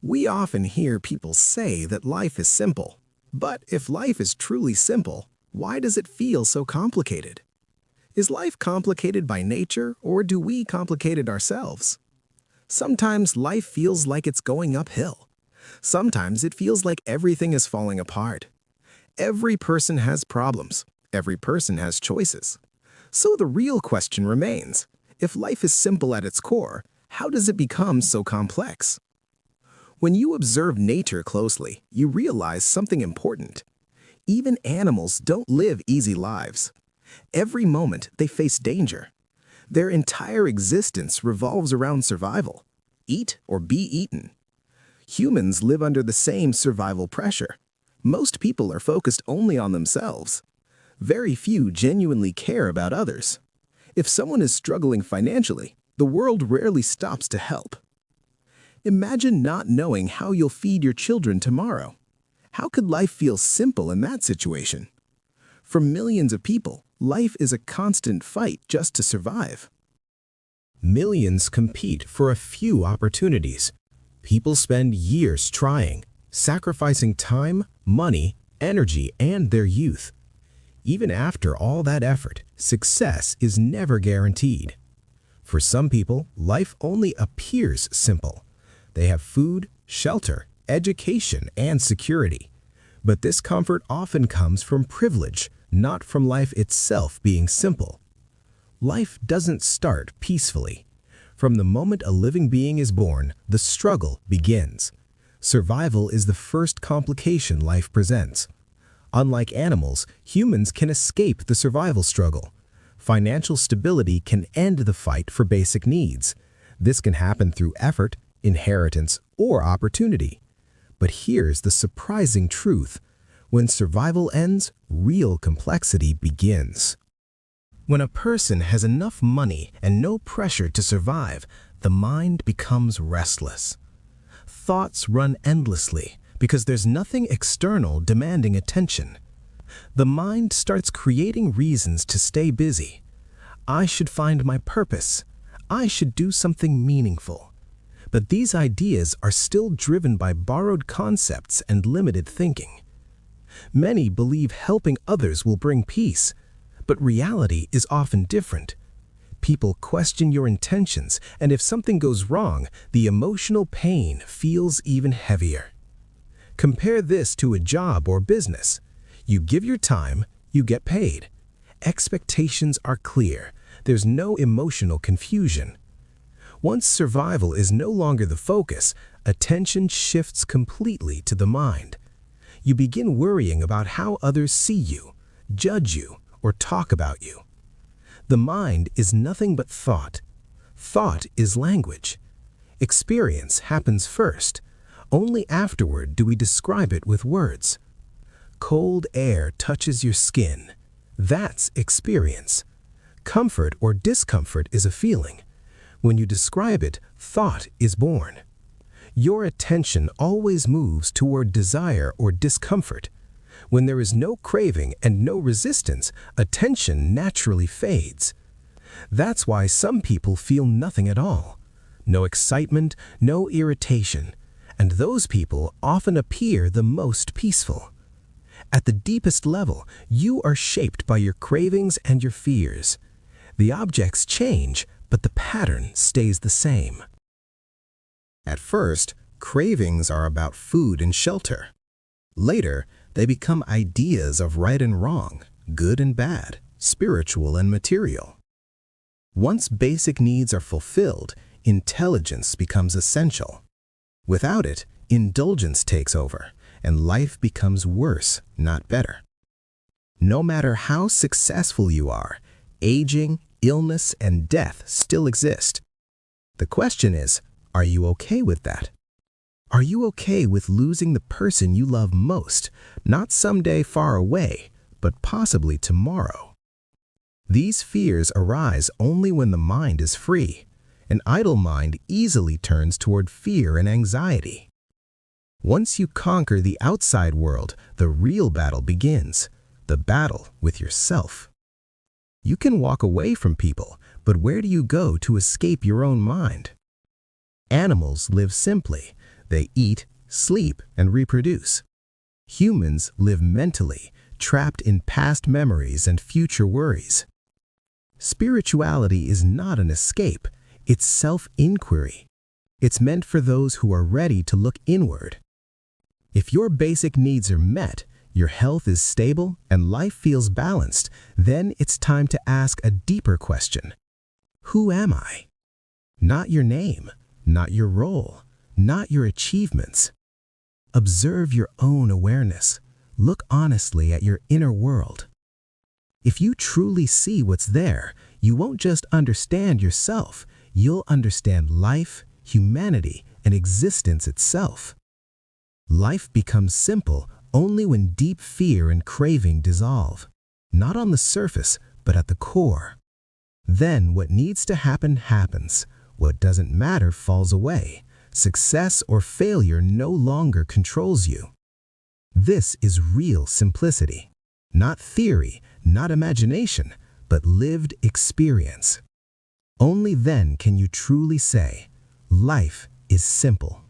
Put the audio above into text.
We often hear people say that life is simple. But if life is truly simple, why does it feel so complicated? Is life complicated by nature, or do we complicate it ourselves? Sometimes life feels like it's going uphill. Sometimes it feels like everything is falling apart. Every person has problems. Every person has choices. So the real question remains, if life is simple at its core, how does it become so complex? When you observe nature closely, you realize something important. Even animals don't live easy lives. Every moment they face danger. Their entire existence revolves around survival. Eat or be eaten. Humans live under the same survival pressure. Most people are focused only on themselves. Very few genuinely care about others. If someone is struggling financially, the world rarely stops to help. Imagine not knowing how you'll feed your children tomorrow. How could life feel simple in that situation? For millions of people, life is a constant fight just to survive. Millions compete for a few opportunities. People spend years trying, sacrificing time, money, energy, and their youth. Even after all that effort, success is never guaranteed. For some people, life only appears simple. They have food, shelter, education, and security. But this comfort often comes from privilege, not from life itself being simple. Life doesn't start peacefully. From the moment a living being is born, the struggle begins. Survival is the first complication life presents. Unlike animals, humans can escape the survival struggle. Financial stability can end the fight for basic needs. This can happen through effort, inheritance, or opportunity. But here's the surprising truth. When survival ends, real complexity begins. When a person has enough money and no pressure to survive, the mind becomes restless. Thoughts run endlessly because there's nothing external demanding attention. The mind starts creating reasons to stay busy. I should find my purpose. I should do something meaningful. But these ideas are still driven by borrowed concepts and limited thinking. Many believe helping others will bring peace, but reality is often different. People question your intentions, and if something goes wrong, the emotional pain feels even heavier. Compare this to a job or business. You give your time, you get paid. Expectations are clear. There's no emotional confusion. Once survival is no longer the focus, attention shifts completely to the mind. You begin worrying about how others see you, judge you, or talk about you. The mind is nothing but thought. Thought is language. Experience happens first. Only afterward do we describe it with words. Cold air touches your skin. That's experience. Comfort or discomfort is a feeling. When you describe it, thought is born. Your attention always moves toward desire or discomfort. When there is no craving and no resistance, attention naturally fades. That's why some people feel nothing at all. No excitement, no irritation. And those people often appear the most peaceful. At the deepest level, you are shaped by your cravings and your fears. The objects change, but the pattern stays the same. At first, cravings are about food and shelter. Later, they become ideas of right and wrong, good and bad, spiritual and material. Once basic needs are fulfilled, intelligence becomes essential. Without it, indulgence takes over, and life becomes worse, not better. No matter how successful you are, aging, illness, and death still exist. The question is, are you okay with that? Are you okay with losing the person you love most, not someday far away, but possibly tomorrow? These fears arise only when the mind is free. An idle mind easily turns toward fear and anxiety. Once you conquer the outside world, the real battle begins, the battle with yourself. You can walk away from people, but where do you go to escape your own mind? Animals live simply. They eat, sleep, and reproduce. Humans live mentally, trapped in past memories and future worries. Spirituality is not an escape, it's self-inquiry. It's meant for those who are ready to look inward. If your basic needs are met, your health is stable, and life feels balanced, then it's time to ask a deeper question. Who am I? Not your name, not your role, not your achievements. Observe your own awareness. Look honestly at your inner world. If you truly see what's there, you won't just understand yourself, you'll understand life, humanity, and existence itself. Life becomes simple only when deep fear and craving dissolve, not on the surface, but at the core. Then what needs to happen happens. What doesn't matter falls away. Success or failure no longer controls you. This is real simplicity. Not theory, not imagination, but lived experience. Only then can you truly say, life is simple.